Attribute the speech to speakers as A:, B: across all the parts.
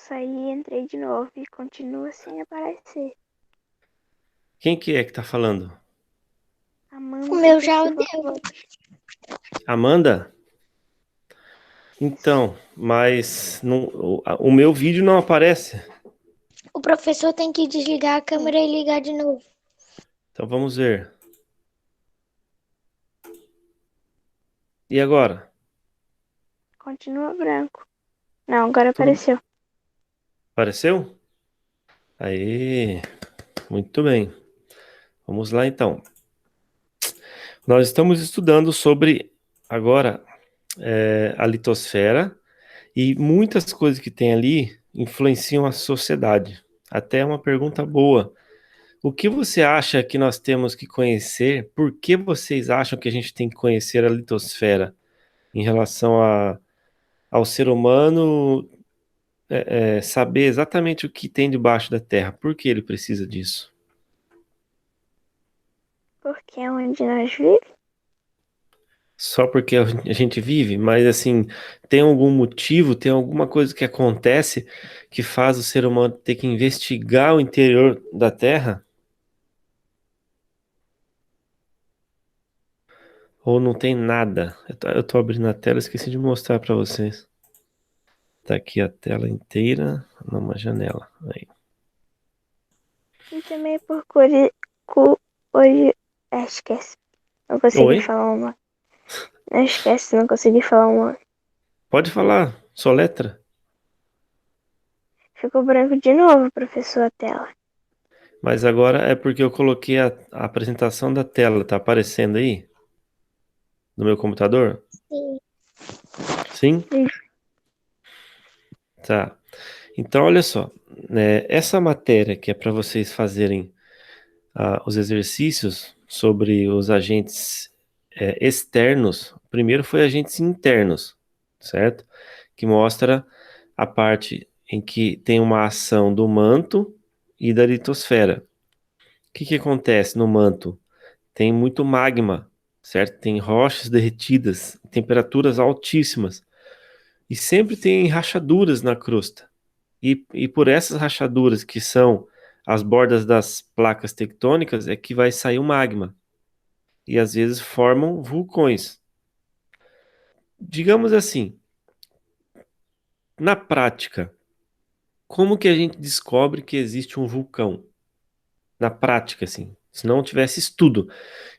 A: saí e entrei de novo e continua sem aparecer.
B: Quem que é que tá falando?
A: Amanda
C: O meu já
A: Silva
C: deu.
A: Flores.
B: Amanda?
A: Isso.
B: Então, mas o meu vídeo não aparece.
C: O professor tem que desligar a câmera e ligar de novo.
B: Então vamos ver. E agora?
A: Continua branco. Não, agora
B: Tudo
A: apareceu.
B: apareceu? Aí, muito bem. Vamos lá então. Nós estamos estudando sobre agora a litosfera e muitas coisas que tem ali influenciam a sociedade. Até uma pergunta boa. O que você acha que nós temos que conhecer? Por que vocês acham que a gente tem que conhecer a litosfera em relação ao ser humano saber exatamente o que tem debaixo da Terra? Por que ele precisa disso?
A: Porque é onde nós vivemos.
B: Só porque a gente vive? Mas assim, tem algum motivo, tem alguma coisa que acontece que faz o ser humano ter que investigar o interior da Terra? Ou não tem nada? Eu tô abrindo a tela, esqueci de mostrar para vocês. Tá aqui a tela inteira numa janela. Aí.
A: E também por esquece. Não consegui
B: Oi?
A: falar uma. Não esquece, não consegui falar uma.
B: Pode falar, soletra.
A: Ficou branco de novo, professor, a tela.
B: Mas agora é porque eu coloquei a apresentação da tela. Tá aparecendo aí? No meu computador?
C: Sim.
B: Sim? Tá. Então, olha só. Essa matéria que é para vocês fazerem os exercícios sobre os agentes externos, primeiro foi agentes internos, certo? Que mostra a parte em que tem uma ação do manto e da litosfera. O que que acontece no manto? Tem muito magma, certo? Tem rochas derretidas, temperaturas altíssimas e sempre tem rachaduras na crosta. E por essas rachaduras que são as bordas das placas tectônicas é que vai sair o magma. E às vezes formam vulcões. Digamos assim, na prática, como que a gente descobre que existe um vulcão? Na prática, assim, se não tivesse estudo,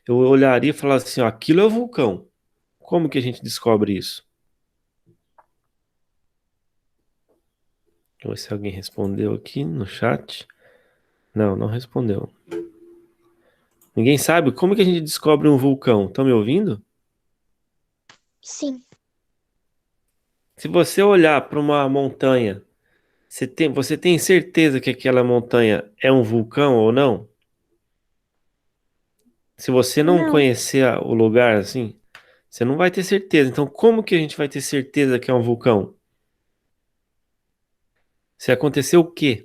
B: eu olharia e falaria assim, ó, aquilo é um vulcão. Como que a gente descobre isso? Vamos ver se alguém respondeu aqui no chat. Não, não respondeu. Ninguém sabe como que a gente descobre um vulcão? Estão me ouvindo?
C: Sim.
B: Se você olhar para uma montanha, você tem certeza que aquela montanha é um vulcão ou não? Se você não
A: Não,
B: conhecer o lugar assim, você não vai ter certeza. Então, como que a gente vai ter certeza que é um vulcão? Se aconteceu o quê?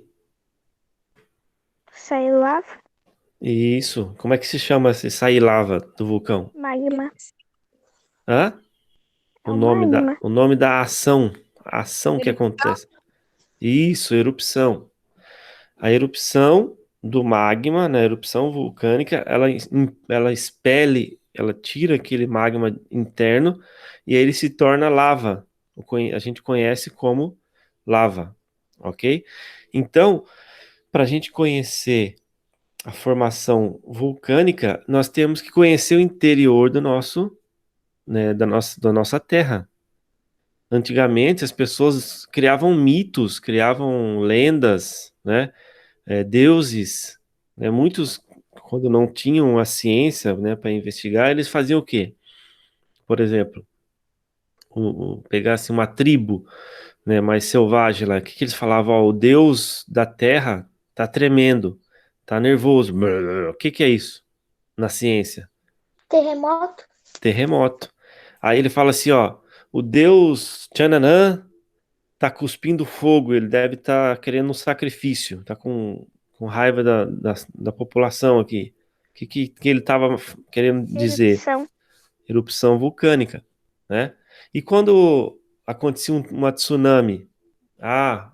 A: saiu lava,
B: Isso. Como é que se chama se sair lava do vulcão?
A: magma.
B: Hã?
A: É
B: O
A: o
B: nome da,
A: magma.
B: o nome da ação, a ação que
C: Erupção?
B: acontece. Isso, erupção. A erupção do magma, na erupção vulcânica, ela expele, ela tira aquele magma interno e aí ele se torna lava. A gente conhece como lava, ok? Então, para a gente conhecer a formação vulcânica, nós temos que conhecer o interior do nosso, né, da nossa Terra. Antigamente, as pessoas criavam mitos, criavam lendas, né? Deuses, né? Muitos, quando não tinham a ciência, né, para investigar, eles faziam o quê? Por exemplo, pegasse uma tribo, né, mais selvagem lá, o que que eles falavam? Ó, o Deus da Terra tá tremendo, tá nervoso. O que que é isso na ciência?
C: Terremoto?
B: Terremoto. Aí ele fala assim, ó, o Deus Tchananã tá cuspindo fogo, ele deve estar querendo um sacrifício, tá com raiva da população aqui. O que ele estava querendo dizer?
A: Erupção.
B: Erupção vulcânica, né? E quando acontecia uma tsunami,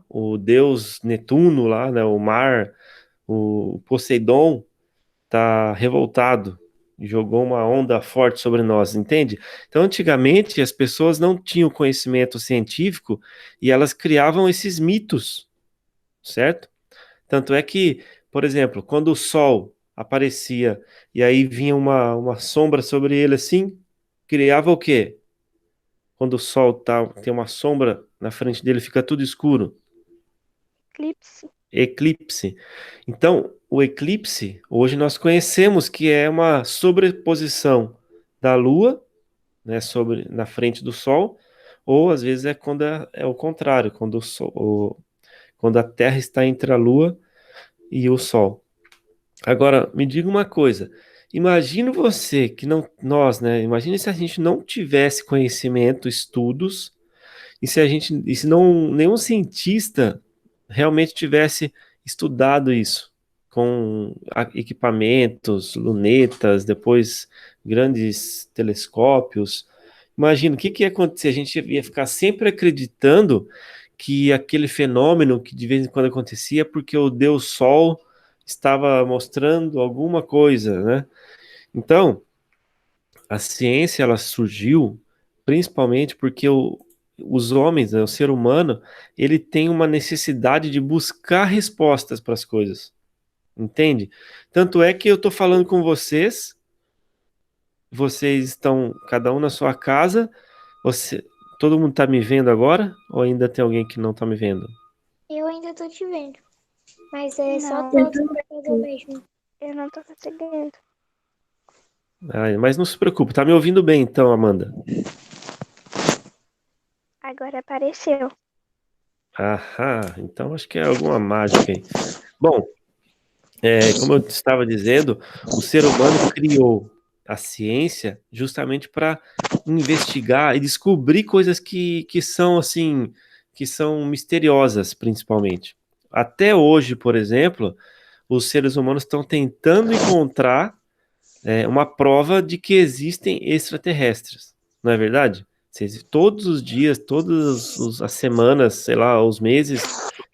B: o deus Netuno lá, né, o mar, o Poseidon, tá revoltado e jogou uma onda forte sobre nós, entende? Então, antigamente, as pessoas não tinham conhecimento científico e elas criavam esses mitos, certo? Tanto é que, por exemplo, quando o sol aparecia e aí vinha uma sombra sobre ele assim, criava o quê? Quando o sol tem uma sombra na frente dele, fica tudo escuro.
A: Eclipse.
B: Eclipse. Então, o eclipse, hoje nós conhecemos que é uma sobreposição da Lua, né, na frente do Sol, ou às vezes é quando é o contrário, quando quando a Terra está entre a Lua e o Sol. Agora, me diga uma coisa. Imagine você que não, nós, né? Imagine se a gente não tivesse conhecimento, estudos, e se não nenhum cientista realmente tivesse estudado isso com equipamentos, lunetas, depois grandes telescópios. Imagina o que que ia acontecer? A gente ia ficar sempre acreditando que aquele fenômeno que de vez em quando acontecia porque o Deus Sol estava mostrando alguma coisa, né? Então, a ciência ela surgiu principalmente porque os homens, né, o ser humano, ele tem uma necessidade de buscar respostas para as coisas, entende? Tanto é que eu estou falando com vocês, vocês estão cada um na sua casa, você, todo mundo está me vendo agora ou ainda tem alguém que não está me vendo?
C: Eu ainda tô te vendo. Mas é só
A: Não,
C: todo computador mesmo.
A: eu não tô conseguindo.
B: Ah, mas não se preocupe, tá me ouvindo bem então, Amanda?
A: Agora apareceu.
B: Aham, então acho que é alguma mágica aí. Bom, como eu estava dizendo, o ser humano criou a ciência justamente para investigar e descobrir coisas que são assim, que são misteriosas, principalmente. Até hoje, por exemplo, os seres humanos estão tentando encontrar uma prova de que existem extraterrestres, não é verdade? Todos os dias, as semanas, sei lá, os meses,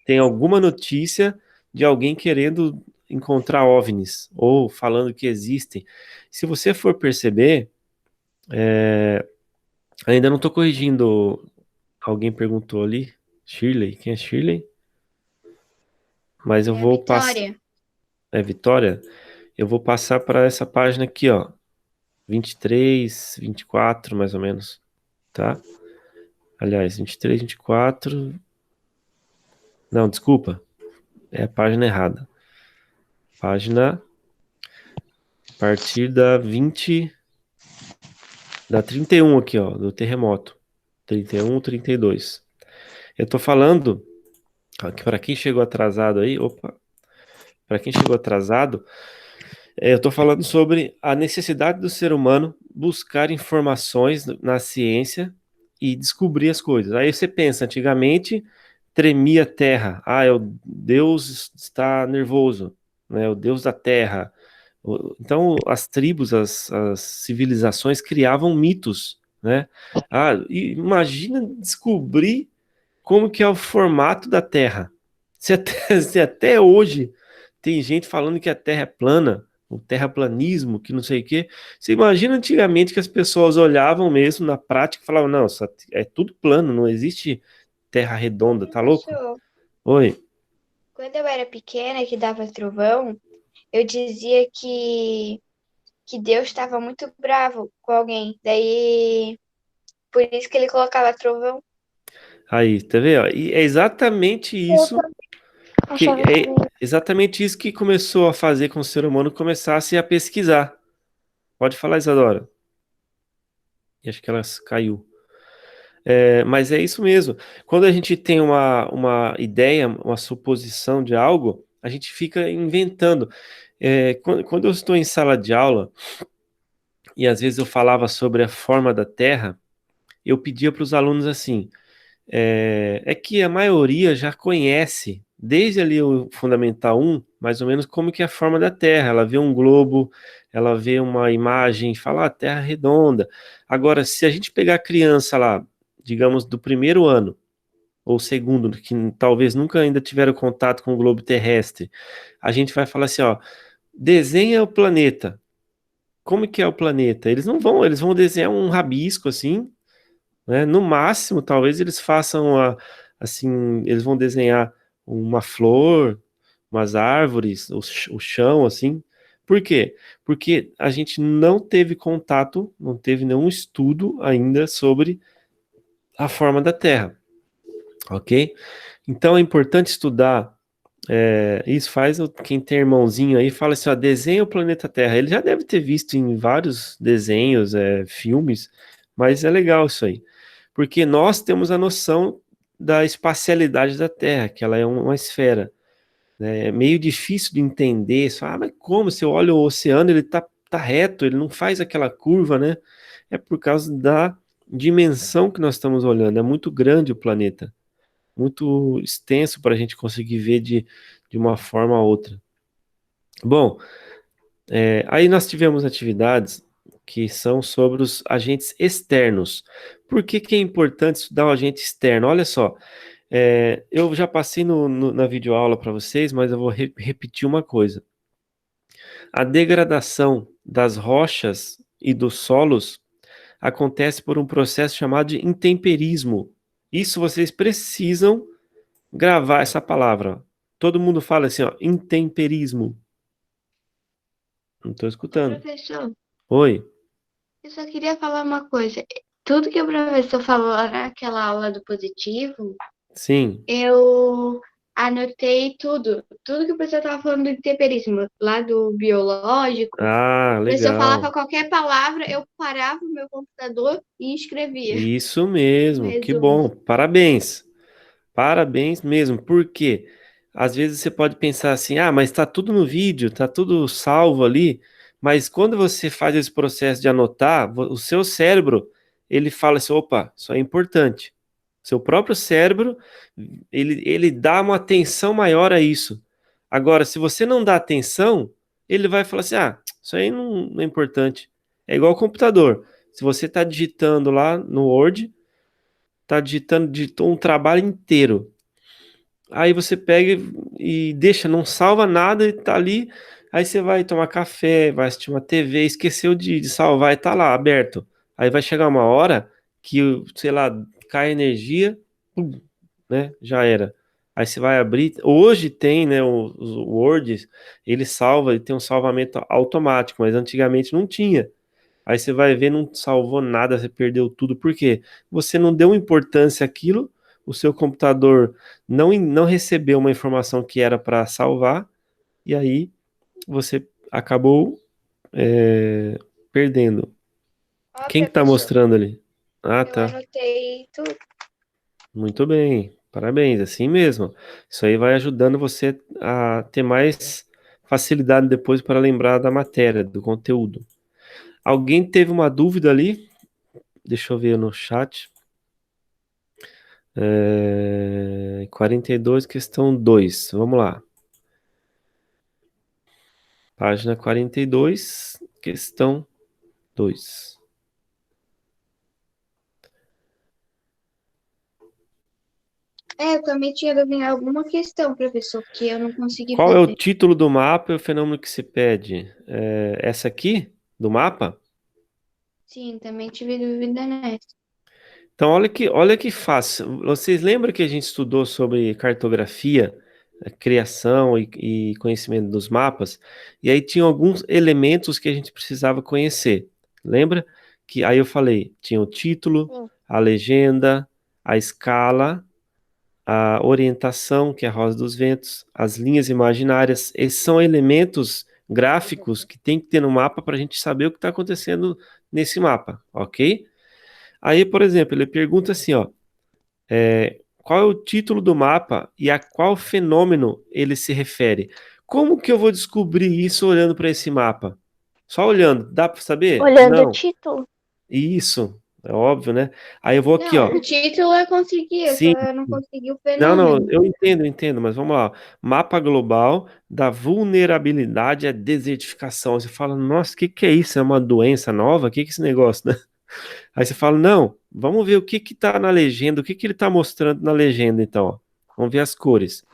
B: tem alguma notícia de alguém querendo encontrar OVNIs ou falando que existem. Se você for perceber, ainda não estou corrigindo. Alguém perguntou ali, Shirley, quem é Shirley? Mas eu
C: É a
B: vou passar.
C: Vitória.
B: É Vitória? Eu vou passar para essa página aqui, ó. 23, 24, mais ou menos, tá? Aliás, 23, 24. Não, desculpa. É a página errada. Página a partir da 20. Da 31 aqui, ó, do terremoto. 31, 32. Eu tô falando, para quem chegou atrasado aí, opa, para quem chegou atrasado, eu tô falando sobre a necessidade do ser humano buscar informações na ciência e descobrir as coisas. Aí você pensa, antigamente tremia a terra. Ah, Deus está nervoso, né? O Deus da terra. Então, as tribos, as civilizações criavam mitos, né? Ah, e imagina descobrir como que é o formato da Terra. Se até hoje tem gente falando que a Terra é plana, o terraplanismo, que não sei o quê. Você imagina antigamente que as pessoas olhavam mesmo na prática e falavam, não, é tudo plano, não existe terra redonda, tá louco?
C: Professor,
B: Oi.
C: quando eu era pequena, que dava trovão, eu dizia que Deus estava muito bravo com alguém. Daí, por isso que ele colocava trovão.
B: Aí, tá vendo? E é exatamente
C: Eu
B: isso
C: também achava
B: é
C: também.
B: exatamente isso que começou a fazer com que o ser humano começasse a pesquisar. Pode falar, Isadora. E acho que ela caiu. Mas é isso mesmo. Quando a gente tem uma ideia, uma suposição de algo, a gente fica inventando. Quando eu estou em sala de aula, e às vezes eu falava sobre a forma da Terra, eu pedia para os alunos assim: é que a maioria já conhece, desde ali o Fundamental 1, mais ou menos como que é a forma da Terra. Ela vê um globo, ela vê uma imagem, fala, a Terra é redonda. Agora, se a gente pegar a criança lá, digamos, do primeiro ano, ou segundo, que talvez nunca ainda tiveram contato com o globo terrestre, a gente vai falar assim, ó, desenha o planeta. Como que é o planeta? Eles vão desenhar um rabisco assim, né? No máximo, talvez eles façam assim, eles vão desenhar uma flor, umas árvores, o chão, assim. Por quê? Porque a gente não teve contato, não teve nenhum estudo ainda sobre a forma da Terra, ok? Então é importante estudar. Isso faz quem tem irmãozinho aí fala assim, ó, desenha o planeta Terra. Ele já deve ter visto em vários desenhos, filmes, mas é legal isso aí, porque nós temos a noção da espacialidade da Terra, que ela é uma esfera, né? É meio difícil de entender. Só, mas como? Se eu olho o oceano, ele tá reto, ele não faz aquela curva, né? É por causa da dimensão que nós estamos olhando. É muito grande o planeta, muito extenso para a gente conseguir ver de uma forma ou outra. Bom, aí nós tivemos atividades que são sobre os agentes externos. Por que que é importante estudar o agente externo? Olha só, eu já passei na videoaula para vocês, mas eu vou repetir uma coisa. A degradação das rochas e dos solos acontece por um processo chamado de intemperismo. Isso vocês precisam gravar essa palavra. Todo mundo fala assim, ó, intemperismo. Não estou
C: Ô,
B: escutando.
C: professor,
B: Oi?
C: eu só queria falar uma coisa. Tudo que o professor falou naquela aula do positivo,
B: Sim.
C: eu anotei tudo. Tudo que o professor estava falando do temperismo, lá do biológico.
B: Ah,
C: O professor falava
B: legal.
C: qualquer palavra, eu parava o meu computador e escrevia.
B: Isso
C: Um
B: mesmo, que
C: resumo.
B: bom. Parabéns. Parabéns mesmo. Por quê? Às vezes você pode pensar assim, ah, mas está tudo no vídeo, está tudo salvo ali. Mas quando você faz esse processo de anotar, o seu cérebro, ele fala assim, opa, isso é importante. Seu próprio cérebro, ele dá uma atenção maior a isso. Agora, se você não dá atenção, ele vai falar assim, ah, isso aí não é importante. É igual ao computador. Se você está digitando lá no Word, está digitou um trabalho inteiro. Aí você pega e deixa, não salva nada e tá ali. Aí você vai tomar café, vai assistir uma TV, esqueceu de salvar e tá lá aberto. Aí vai chegar uma hora que, sei lá, cai a energia, pum, né? Já era. Aí você vai abrir. Hoje tem, né? Os Words, ele salva, ele tem um salvamento automático, mas antigamente não tinha. Aí você vai ver, não salvou nada, você perdeu tudo. Por quê? Você não deu importância àquilo, o seu computador não recebeu uma informação que era para salvar, e aí você acabou perdendo.
C: Ó,
B: Quem que tá
C: professor,
B: mostrando ali? Ah,
C: eu
B: tá.
C: anotei tudo.
B: Muito bem. Parabéns, assim mesmo. Isso aí vai ajudando você a ter mais facilidade depois para lembrar da matéria, do conteúdo. Alguém teve uma dúvida ali? Deixa eu ver no chat. 42, questão 2. Vamos lá. Página 42, questão 2.
C: Eu também tinha dúvida em alguma questão, professor, que eu não consegui
B: Qual é o
C: fazer.
B: título do mapa e o fenômeno que se pede? Essa aqui, do mapa?
C: Sim, também tive dúvida nessa.
B: Então, olha que fácil. Vocês lembram que a gente estudou sobre cartografia, criação e conhecimento dos mapas? E aí tinha alguns elementos que a gente precisava conhecer. Lembra? Que aí eu falei, tinha o título,
A: Sim.
B: a legenda, a escala, a orientação, que é a rosa dos ventos, as linhas imaginárias. Esses são elementos gráficos que tem que ter no mapa para a gente saber o que está acontecendo nesse mapa, ok? Aí, por exemplo, ele pergunta assim, ó, qual é o título do mapa e a qual fenômeno ele se refere? Como que eu vou descobrir isso olhando para esse mapa? Só olhando, dá para saber?
A: Olhando o
B: Não.
A: título,
B: Isso, é óbvio, né? Aí eu vou aqui,
C: Não,
B: ó.
C: o título eu consegui, eu
B: Sim.
C: só não consegui o
B: Não,
C: fenômeno.
B: eu entendo, mas vamos lá. Mapa global da vulnerabilidade à desertificação. Você fala, nossa, o que que é isso? É uma doença nova? O que que é esse negócio, né? Aí você fala, não, vamos ver o que que tá na legenda, o que que ele tá mostrando na legenda, então, ó. Vamos ver as cores.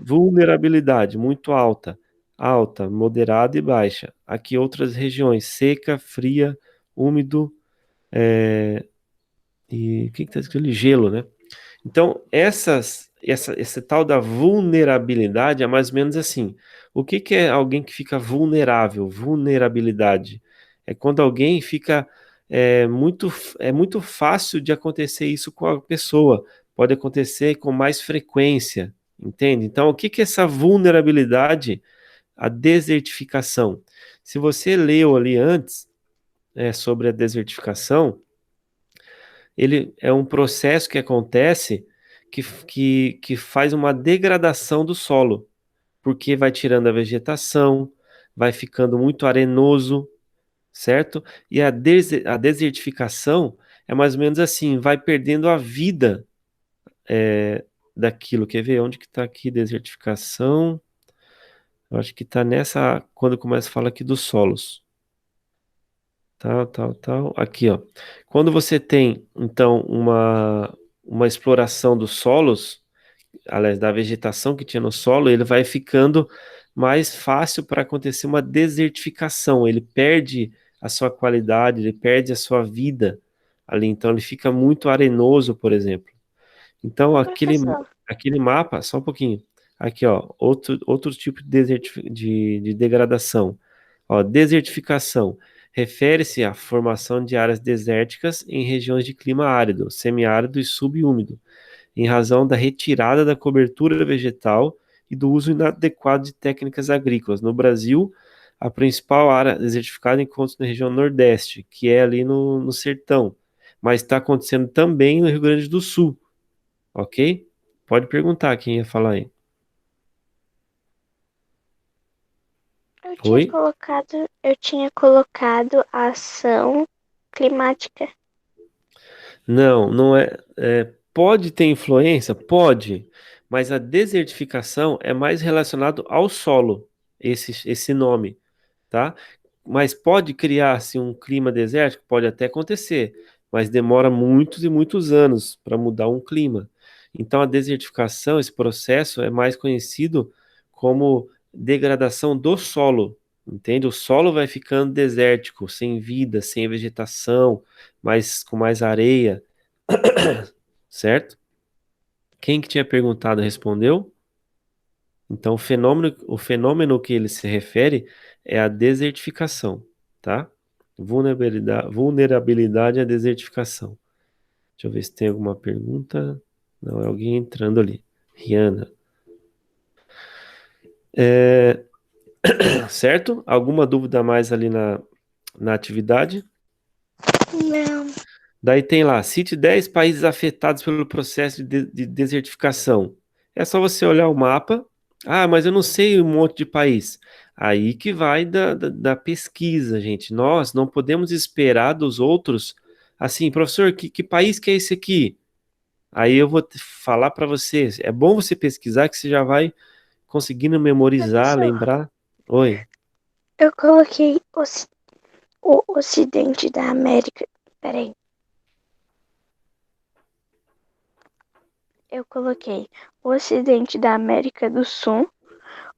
B: Vulnerabilidade, muito alta, alta, moderada e baixa. Aqui outras regiões, seca, fria, úmido, e o que que tá escrito ali? Gelo, né? Então, essa tal da vulnerabilidade é mais ou menos assim. O que que é alguém que fica vulnerável? Vulnerabilidade é quando alguém fica muito fácil de acontecer isso com a pessoa. Pode acontecer com mais frequência, entende? Então, o que que é essa vulnerabilidade? A desertificação. Se você leu ali antes, sobre a desertificação, ele é um processo que acontece que faz uma degradação do solo, porque vai tirando a vegetação, vai ficando muito arenoso, certo? E a desertificação é mais ou menos assim, vai perdendo a vida daquilo. Quer ver onde que está aqui desertificação? Eu acho que está nessa, quando começa a falar aqui dos solos. Tal, tal, tal. Aqui, ó. Quando você tem, então, uma exploração dos solos, aliás, da vegetação que tinha no solo, ele vai ficando mais fácil para acontecer uma desertificação. Ele perde a sua qualidade, ele perde a sua vida ali. Então, ele fica muito arenoso, por exemplo. Então,
A: Professor,
B: aquele mapa, só um pouquinho. Aqui, ó, outro tipo de, de degradação. Ó, desertificação. Refere-se à formação de áreas desérticas em regiões de clima árido, semiárido e subúmido, em razão da retirada da cobertura vegetal e do uso inadequado de técnicas agrícolas. No Brasil, a principal área desertificada encontra-se na região Nordeste, que é ali no sertão, mas está acontecendo também no Rio Grande do Sul, ok? Pode perguntar quem ia falar aí. Oi?
A: eu tinha colocado a ação climática.
B: Não, não é, pode ter influência? Pode, mas a desertificação é mais relacionado ao solo, esse nome, tá? Mas pode criar-se um clima desértico? Pode até acontecer, mas demora muitos e muitos anos para mudar um clima. Então, a desertificação, esse processo, é mais conhecido como degradação do solo, entende? O solo vai ficando desértico, sem vida, sem vegetação, com mais areia, certo? Quem que tinha perguntado respondeu? Então, o fenômeno que ele se refere é a desertificação, tá? Vulnerabilidade à desertificação. Deixa eu ver se tem alguma pergunta. Não, é alguém entrando ali. Rihanna. Certo? Alguma dúvida a mais ali na atividade?
A: Não.
B: Daí tem lá, cite 10 países afetados pelo processo de desertificação. É só você olhar o mapa. Ah, mas eu não sei um monte de país. Aí que vai da pesquisa, gente. Nós não podemos esperar dos outros. Assim, professor, que país que é esse aqui? Aí eu vou falar para você. É bom você pesquisar que você já vai conseguindo memorizar,
A: Professor,
B: lembrar. Oi.
A: eu coloquei o Ocidente da América. Peraí. Eu coloquei o Ocidente da América do Sul,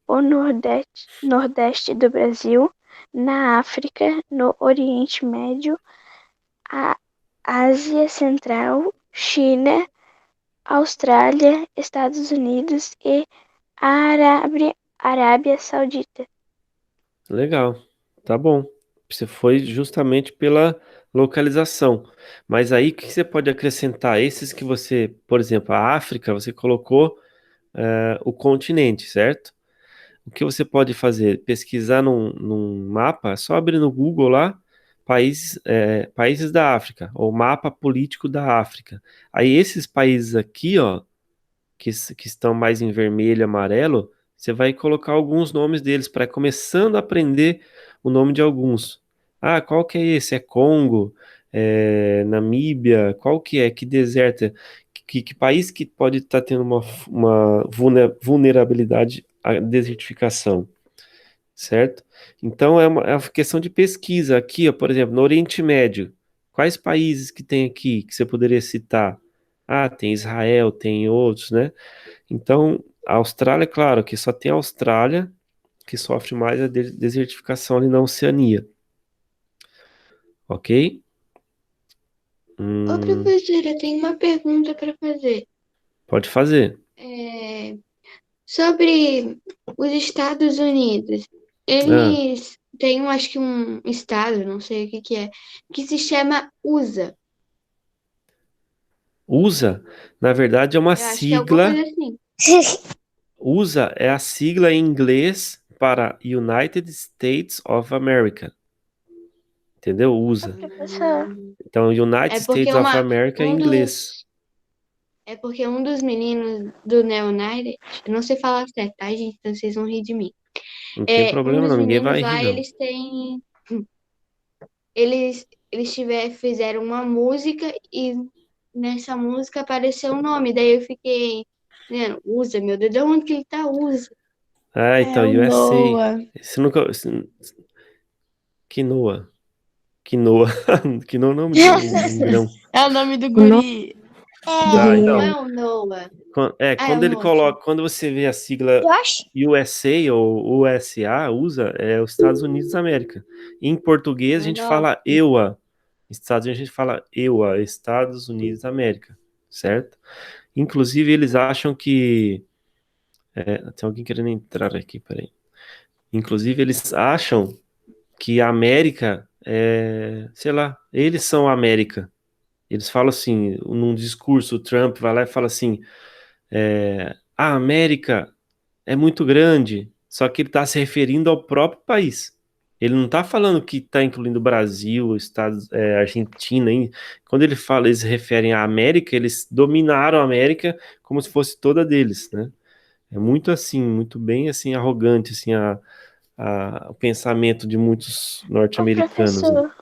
A: o Nordeste do Brasil, na África, no Oriente Médio, a Ásia Central, China, Austrália, Estados Unidos e Arábia Saudita.
B: Legal, tá bom. Você foi justamente pela localização. Mas aí o que você pode acrescentar? Esses que você, por exemplo, a África, você colocou o continente, certo? O que você pode fazer? Pesquisar num mapa, é só abrir no Google lá, países da África, ou mapa político da África. Aí esses países aqui, ó, que estão mais em vermelho e amarelo, você vai colocar alguns nomes deles para começando a aprender o nome de alguns. Ah, qual que é esse? É Congo? É Namíbia? Qual que é? Que deserto? É? Que país que pode estar tendo uma vulnerabilidade à desertificação, certo? Então é uma questão de pesquisa. Aqui, ó, por exemplo, no Oriente Médio. Quais países que tem aqui que você poderia citar? Ah, tem Israel, tem outros, né? Então, a Austrália, claro, que só tem a Austrália que sofre mais a desertificação ali na Oceania, ok?
C: Ô,
B: Hum,
C: professora, eu tenho uma pergunta para fazer.
B: pode fazer.
C: É, sobre os Estados Unidos.
B: Ah,
C: Eles têm, acho que um estado, não sei o que que é, que se chama USA.
B: USA, na verdade, é uma
C: Eu acho que é alguma coisa
B: sigla.
C: assim.
B: USA é a sigla em inglês para United States of America. Entendeu?
A: Ô,
B: USA.
A: professor,
B: Então, United
C: É porque
B: States of America é em
C: um
B: inglês.
C: dos, é porque um dos meninos do Neo United, eu não sei falar certo, tá, gente? Então vocês vão rir de mim.
B: Não tem
C: É, um
B: problema,
C: dos
B: não. Ninguém
C: meninos
B: vai rir,
C: lá,
B: não.
C: fizeram uma música e nessa música apareceu o nome. Daí eu fiquei, né, USA, meu Deus, de onde que ele tá, USA?
B: Ah, então,
A: é o
B: USA.
A: Noah.
B: Você nunca. Quinoa. Quinoa. Quinoa é o nome de um grão.
D: É o nome do
A: No-
D: guri.
A: Do
B: Tá,
C: Não
B: então.
A: menino.
C: é o Noah. Ah, é o
B: Quando ele
C: Noah, sim.
B: coloca, quando você vê a sigla
A: Josh?
B: USA ou USA, USA, é os Estados Unidos da América. Em português a gente
C: Nossa.
B: fala EUA. Estados Unidos a gente fala EUA, Estados Unidos da América, certo? Inclusive eles acham que tem alguém querendo entrar aqui, peraí. Inclusive eles acham que a América sei lá, eles são a América. Eles falam assim, num discurso, o Trump vai lá e fala assim, a América é muito grande, só que ele está se referindo ao próprio país. Ele não está falando que está incluindo o Brasil, Estados, Argentina. Hein? Quando ele fala, eles se referem à América, eles dominaram a América como se fosse toda deles, né? É muito assim, muito bem assim arrogante assim o pensamento de muitos
A: Ô,
B: norte-americanos, né?
A: professor,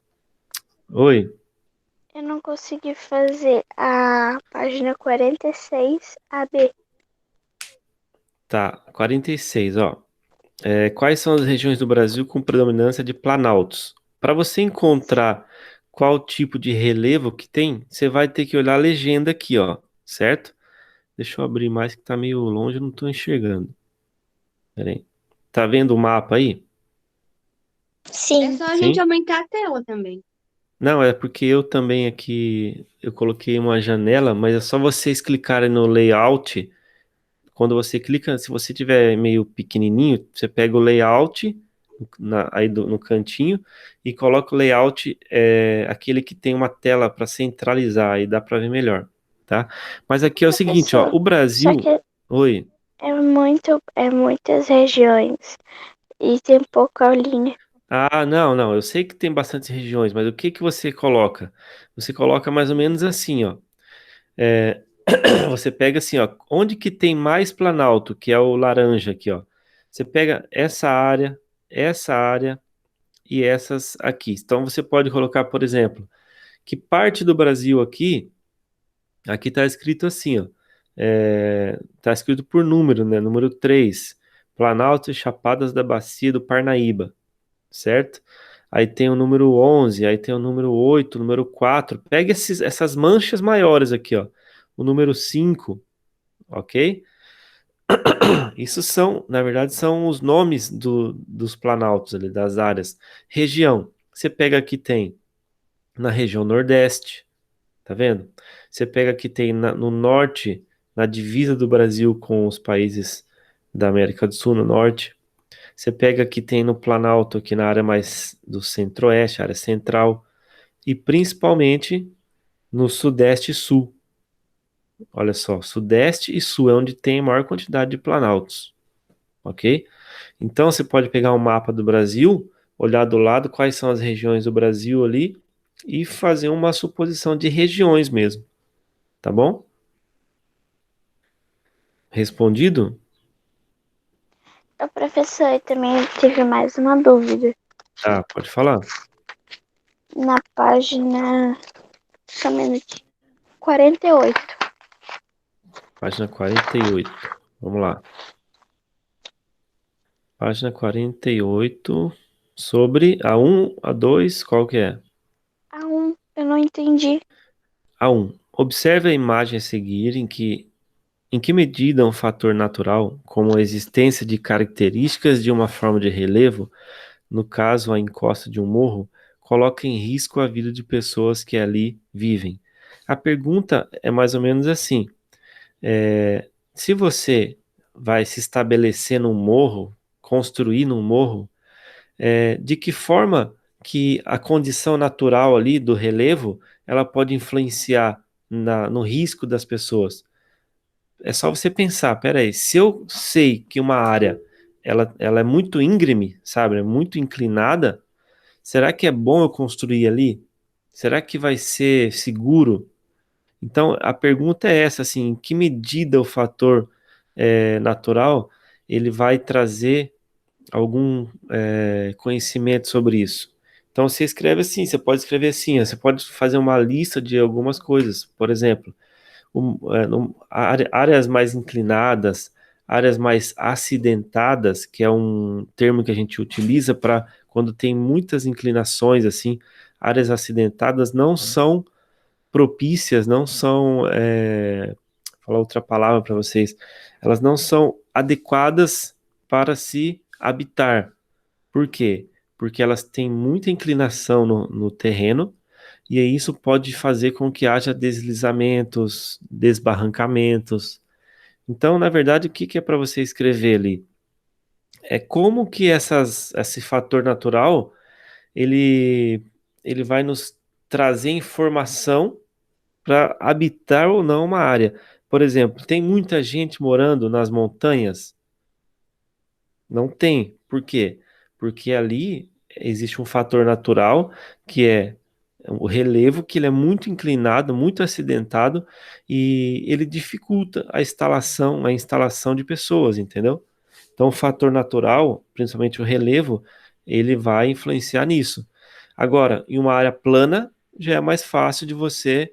B: Oi,
A: eu não consegui fazer a página 46 AB.
B: tá, 46, ó. Quais são as regiões do Brasil com predominância de planaltos? Para você encontrar qual tipo de relevo que tem, você vai ter que olhar a legenda aqui, ó, certo? Deixa eu abrir mais que tá meio longe, eu não tô enxergando. Pera aí. Tá vendo o mapa aí?
C: É
A: Sim.
C: só a gente
B: Sim?
C: aumentar a tela também.
B: Não, é porque eu também aqui, eu coloquei uma janela, mas é só vocês clicarem no layout. Quando você clica, se você tiver meio pequenininho, você pega o layout aí no cantinho e coloca o layout aquele que tem uma tela para centralizar, aí dá para ver melhor, tá? Mas aqui é o seguinte, ó,
A: Professor,
B: o
A: só
B: Brasil,
A: que
B: oi.
A: é muitas regiões e tem pouca linha.
B: Ah, não, não, eu sei que tem bastante regiões, mas o que que você coloca? Você coloca mais ou menos assim, ó. É, você pega assim, ó, onde que tem mais planalto, que é o laranja aqui, ó. Você pega essa área e essas aqui. Então você pode colocar, por exemplo, que parte do Brasil aqui está escrito assim, ó. Tá escrito por número, né? Número 3, Planalto e Chapadas da Bacia do Parnaíba, certo? Aí tem o número 11, aí tem o número 8, o número 4. Pega essas manchas maiores aqui, ó. O número 5, ok? Isso são, na verdade, são os nomes dos planaltos ali, das áreas. Região. Você pega aqui, tem na região Nordeste, tá vendo? Você pega aqui, tem no Norte, na divisa do Brasil com os países da América do Sul, no Norte. Você pega aqui, tem no Planalto, aqui na área mais do Centro-Oeste, área central. E principalmente no Sudeste e Sul. Olha só, Sudeste e Sul é onde tem a maior quantidade de planaltos, ok? Então você pode pegar um mapa do Brasil, olhar do lado quais são as regiões do Brasil ali e fazer uma suposição de regiões mesmo, tá bom? Respondido?
A: Ô, professor, eu também tive mais uma dúvida.
B: Tá, pode falar.
A: Na página, só um minutinho, 48.
B: Página 48. Vamos lá. Página 48 sobre a um, a 2, qual que é?
A: A 1, eu não entendi.
B: A1. Observe a imagem a seguir em que medida um fator natural, como a existência de características de uma forma de relevo, no caso a encosta de um morro, coloca em risco a vida de pessoas que ali vivem. A pergunta é mais ou menos assim: se você vai se estabelecer num morro, construir num morro, de que forma que a condição natural ali do relevo ela pode influenciar no risco das pessoas? É só você pensar, peraí, se eu sei que uma área ela é muito íngreme, sabe, é muito inclinada, será que é bom eu construir ali? Será que vai ser seguro? Então, a pergunta é essa, assim, em que medida o fator natural ele vai trazer algum conhecimento sobre isso? Então, você escreve assim, você pode escrever assim, ó, você pode fazer uma lista de algumas coisas, por exemplo, áreas mais inclinadas, áreas mais acidentadas, que é um termo que a gente utiliza para quando tem muitas inclinações, assim, áreas acidentadas não são propícias, não são, vou falar outra palavra para vocês, elas não são adequadas para se habitar. Por quê? Porque elas têm muita inclinação no terreno, e aí isso pode fazer com que haja deslizamentos, desbarrancamentos. Então, na verdade, o que que é para você escrever ali? É como que esse fator natural, ele, ele vai nos trazer informação para habitar ou não uma área. Por exemplo, tem muita gente morando nas montanhas? Não tem. Por quê? Porque ali existe um fator natural que é o relevo, que ele é muito inclinado, muito acidentado e ele dificulta a instalação de pessoas, entendeu? Então, o fator natural, principalmente o relevo, ele vai influenciar nisso. Agora, em uma área plana, já é mais fácil de você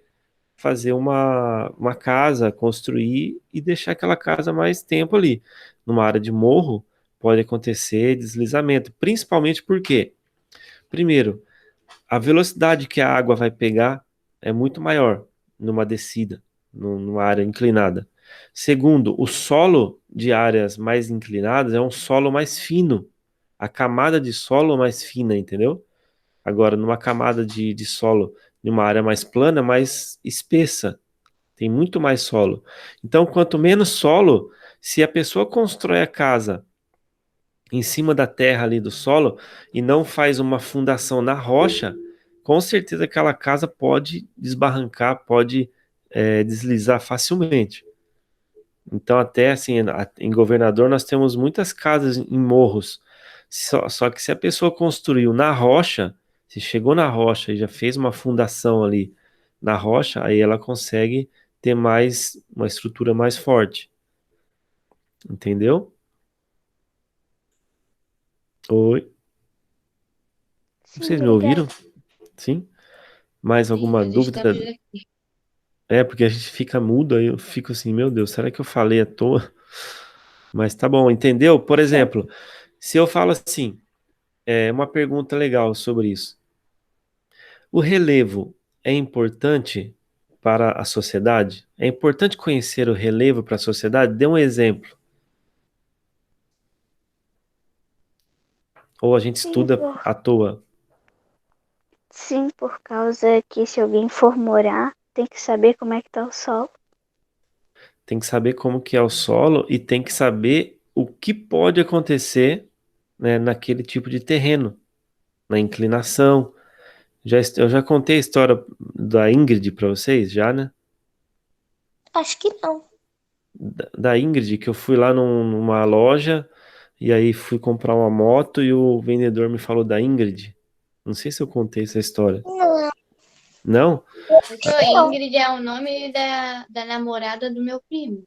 B: fazer uma casa, construir e deixar aquela casa mais tempo ali. Numa área de morro, pode acontecer deslizamento, principalmente porque, primeiro, a velocidade que a água vai pegar é muito maior numa descida, numa área inclinada. Segundo, o solo de áreas mais inclinadas é um solo mais fino, a camada de solo é mais fina, entendeu? Agora, numa camada de solo, em uma área mais plana, é mais espessa, tem muito mais solo. Então, quanto menos solo, se a pessoa constrói a casa em cima da terra ali do solo e não faz uma fundação na rocha, com certeza aquela casa pode desbarrancar, pode deslizar facilmente. Então, até assim, em Governador nós temos muitas casas em morros. Só que se a pessoa construiu na rocha, se chegou na rocha e já fez uma fundação ali na rocha, aí ela consegue ter uma estrutura mais forte. Entendeu? Oi,
A: Sim,
B: vocês me ouviram?
A: obrigada.
B: Sim? Mais
C: Sim,
B: alguma
C: nós estamos
B: dúvida?
C: aqui.
B: É, porque a gente fica mudo, aí eu fico assim, meu Deus, será que eu falei à toa? Mas tá bom, entendeu? Por exemplo, se eu falo assim, uma pergunta legal sobre isso. O relevo é importante para a sociedade? É importante conhecer o relevo para a sociedade? Dê um exemplo. Ou a gente
A: Sim,
B: estuda à toa?
A: sim, por causa que se alguém for morar, tem que saber como é que tá o solo.
B: Tem que saber como que é o solo e tem que saber o que pode acontecer, né, naquele tipo de terreno, na inclinação. Eu já contei a história da Ingrid para vocês, já, né?
C: Acho que não.
B: Da Ingrid, que eu fui lá numa loja e aí fui comprar uma moto e o vendedor me falou da Ingrid. Não sei se eu contei essa história.
C: Não.
B: Não?
C: Porque o
A: Não.
C: Ingrid é o nome da namorada do meu primo.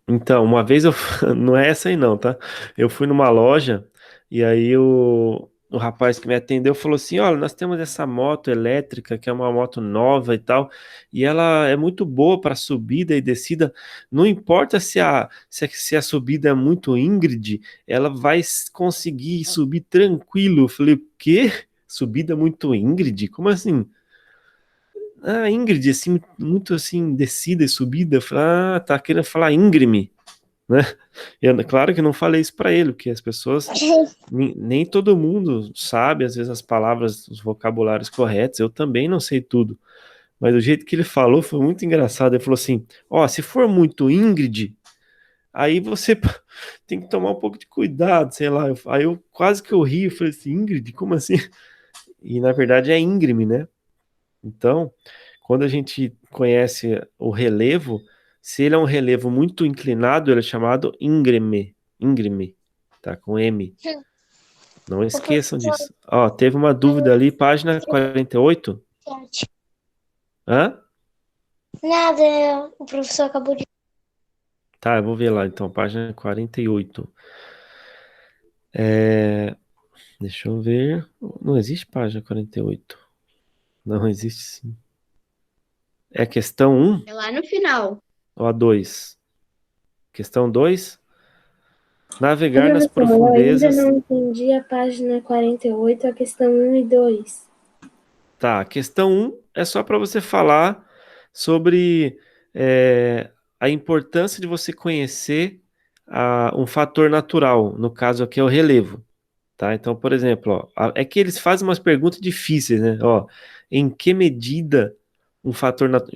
B: Então, uma vez eu. Não é essa aí, não, tá? Eu fui numa loja e aí o rapaz que me atendeu falou assim: Olha, nós temos essa moto elétrica, que é uma moto nova e tal, e ela é muito boa para subida e descida. Não importa se a subida é muito íngreme, ela vai conseguir subir tranquilo. Eu falei: O quê? Subida muito íngreme? Como assim? Ingrid, assim, muito assim, descida e subida. Eu falei, tá querendo falar íngreme, né? Claro que eu não falei isso para ele, porque as pessoas, nem todo mundo sabe, às vezes, as palavras, os vocabulários corretos. Eu também não sei tudo. Mas do jeito que ele falou foi muito engraçado. Ele falou assim: ó, se for muito Ingrid, aí você tem que tomar um pouco de cuidado, sei lá. Aí eu quase que eu ri, eu falei assim: Ingrid, como assim? E na verdade é íngreme, né? Então, quando a gente conhece o relevo, se ele é um relevo muito inclinado, ele é chamado íngreme. Íngreme, tá? Com M. Não
D: O
B: esqueçam
D: professor
B: disso. Ó, teve uma dúvida ali, página 48. Hã?
D: Nada, o professor acabou de.
B: Tá, eu vou ver lá então, página 48. É, deixa eu ver. Não existe página 48. Não existe sim. É a questão 1
C: É lá no final.
B: ou a 2? Questão 2.
D: Ô,
B: Navegar nas
D: professor, eu ainda
B: profundezas.
D: não entendi a página 48, a questão 1 e 2.
B: Tá, a questão 1 é só para você falar sobre a importância de você conhecer um fator natural. No caso aqui é o relevo. Tá? Então, por exemplo, ó, é que eles fazem umas perguntas difíceis, né? Ó, em que medida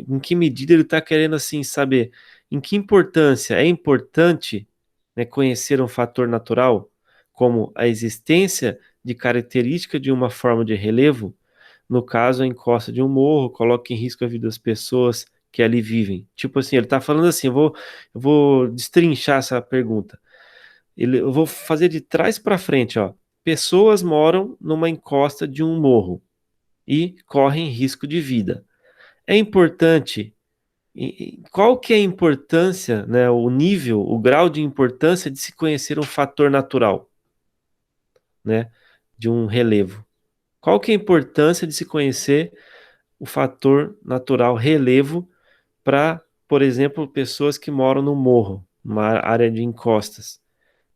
B: em que medida ele está querendo assim saber em que importância é importante, né, conhecer um fator natural, como a existência de característica de uma forma de relevo, no caso a encosta de um morro, coloca em risco a vida das pessoas que ali vivem. Tipo assim, ele está falando assim, eu vou destrinchar essa pergunta. Eu vou fazer de trás para frente, ó. Pessoas moram numa encosta de um morro e correm risco de vida. É importante. Qual que é a importância, né, o nível, o grau de importância de se conhecer um fator natural, né, de um relevo? Qual que é a importância de se conhecer o fator natural relevo para, por exemplo, pessoas que moram no morro, numa área de encostas?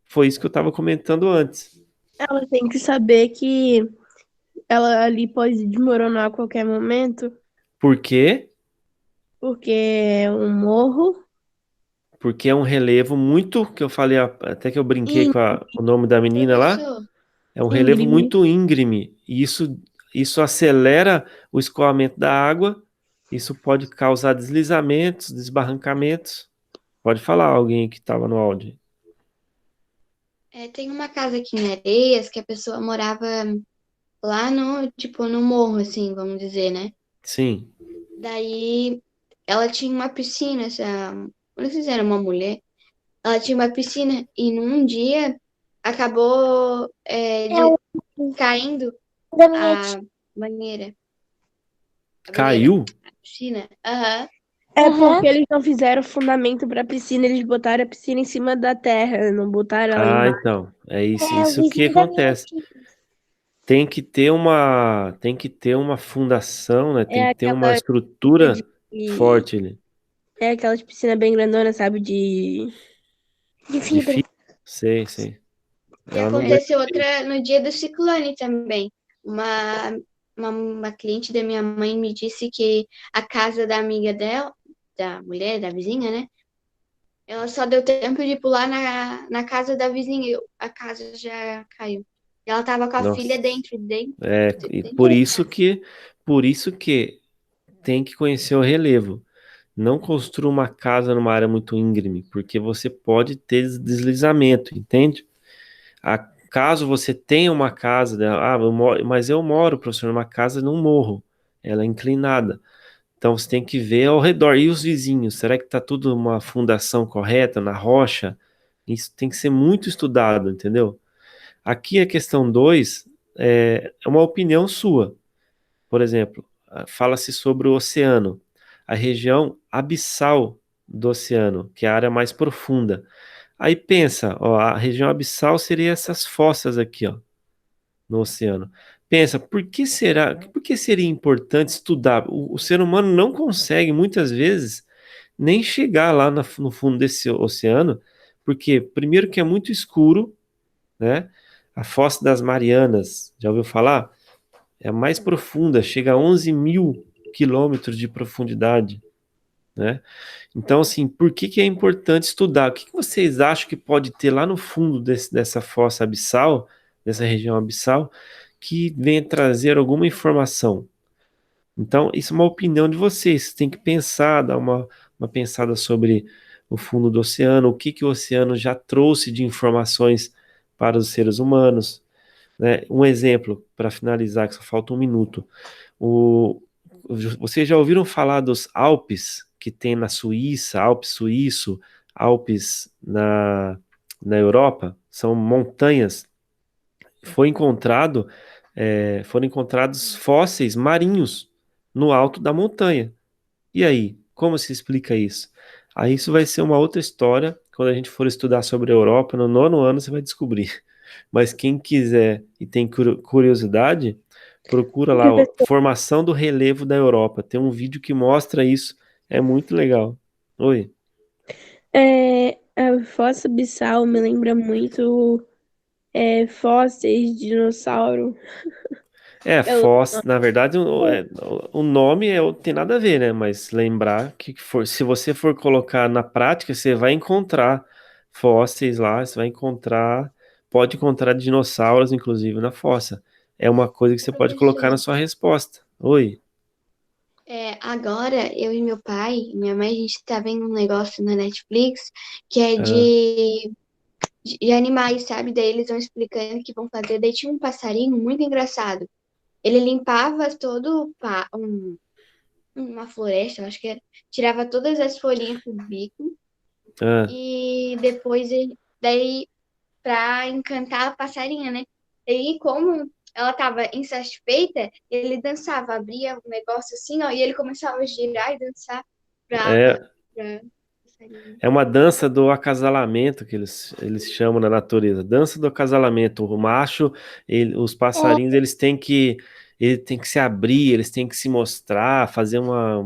B: Foi isso que eu estava comentando antes.
E: Ela tem que saber que ela ali pode desmoronar a qualquer momento,
B: Por quê?
E: porque é um morro
B: Porque é um relevo muito, que eu falei, até que eu brinquei com
E: ín-
B: o nome da menina lá,
C: Professor,
B: é um relevo
E: íngreme.
B: muito íngreme, e isso acelera o escoamento da água, isso pode causar deslizamentos, desbarrancamentos. Pode falar alguém que estava no áudio.
C: tem uma casa aqui em Areias que a pessoa morava lá no, tipo, no morro, assim, vamos dizer, né?
B: Sim.
C: Daí ela tinha uma piscina, não sei se era uma mulher. Ela tinha uma piscina e num dia acabou
D: É o
C: caindo
D: da minha tia.
C: a banheira. A banheira,
B: Caiu?
C: a piscina. Aham.
E: É
D: Aham.
E: porque eles não fizeram fundamento pra piscina, eles botaram a piscina em cima da terra, não botaram ela
B: Ah,
E: embaixo.
B: então, é isso,
D: É o
B: isso que
D: vizinho da minha
B: acontece.
D: tia.
B: Tem que ter uma fundação, né? Tem
E: É
B: que ter uma
E: aquela piscina
B: estrutura
E: de.
B: forte ali.
E: É aquelas piscinas bem grandona, sabe? De.
D: De
B: De
D: fibra.
B: fio? Sei, sei.
C: E
B: Ela não
C: aconteceu outra no dia do ciclone também. Uma, uma cliente da minha mãe me disse que a casa da amiga dela, da mulher, da vizinha, né? Ela só deu tempo de pular na casa da vizinha e a casa já caiu. E ela tava com a filha
B: Nossa. E
C: dentro
B: por
C: da
B: isso
C: casa.
B: que tem que conhecer o relevo. Não construa uma casa numa área muito íngreme, porque você pode ter deslizamento, entende? Caso você tenha uma casa, né, mas eu moro, professor, numa casa num morro, ela é inclinada. Então você tem que ver ao redor. E os vizinhos? Será que está tudo uma fundação correta, na rocha? Isso tem que ser muito estudado, entendeu? Aqui a questão 2 é uma opinião sua. Por exemplo, fala-se sobre o oceano, a região abissal do oceano, que é a área mais profunda. Aí pensa, ó, a região abissal seria essas fossas aqui, ó, no oceano. Pensa, por que seria importante estudar? O ser humano não consegue muitas vezes nem chegar lá no fundo desse oceano, porque primeiro que é muito escuro, né? A Fossa das Marianas, já ouviu falar? É a mais profunda, chega a 11 mil quilômetros de profundidade, né? Então, assim, por que que é importante estudar? O que que vocês acham que pode ter lá no fundo dessa fossa abissal, dessa região abissal, que venha trazer alguma informação? Então, isso é uma opinião de vocês. Vocês têm que pensar, dar uma pensada sobre o fundo do oceano, o que que o oceano já trouxe de informações para os seres humanos, né? Um exemplo, para finalizar, que só falta um minuto. O, Vocês já ouviram falar dos Alpes que tem na Suíça, Alpes suíço, Alpes na Europa? São montanhas. Foi encontrado, Foram encontrados fósseis marinhos no alto da montanha. E aí, como se explica isso? Aí isso vai ser uma outra história. Quando a gente for estudar sobre a Europa, no 9º ano você vai descobrir. Mas quem quiser e tem curiosidade, procura lá, ó,
E: Professor,
B: Formação do Relevo da Europa. Tem um vídeo que mostra isso. É muito legal. Oi.
E: a fossa abissal me lembra muito fósseis de dinossauro. Eu-
B: Na verdade, o nome tem nada a ver, né? Mas lembrar que se você for colocar na prática, você vai encontrar fósseis lá, pode encontrar dinossauros, inclusive, na fossa. É uma coisa que você pode colocar na
C: Professor,
B: sua resposta. Oi.
C: agora eu e meu pai e minha mãe, a gente tá vendo um negócio na Netflix que é
B: Ah,
C: de animais, sabe? Daí eles vão explicando o que vão fazer. Daí tinha um passarinho muito engraçado. Ele limpava uma floresta, eu acho que era, tirava todas as folhinhas com o bico
B: ah,
C: e depois daí pra encantar a passarinha, né? E como ela tava insatisfeita, ele dançava, abria um negócio assim, ó, e ele começava a girar e dançar pra,
B: é,
C: pra passarinha.
B: é uma dança do acasalamento que eles chamam na natureza. Dança do acasalamento. O macho, os passarinhos, ele tem que se abrir, eles têm que se mostrar,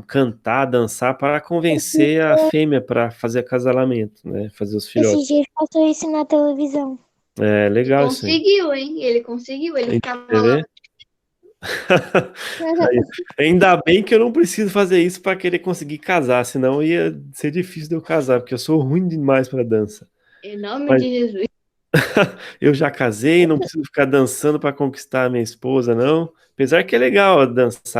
B: cantar, dançar para convencer a fêmea para fazer acasalamento, né? Fazer os
A: Esses
B: filhotes.
A: dias passou isso na televisão.
B: É
C: E
B: legal isso aí.
C: conseguiu, hein? Ele conseguiu, ele
B: Aí,
C: ficava
B: quer
C: lá.
B: ver? Aí, ainda bem que eu não preciso fazer isso para querer conseguir casar, senão ia ser difícil de eu casar, porque eu sou ruim demais para dança.
C: Em nome
B: Mas
C: de Jesus.
B: eu já casei, não preciso ficar dançando para conquistar a minha esposa, não. Apesar que é legal dançar.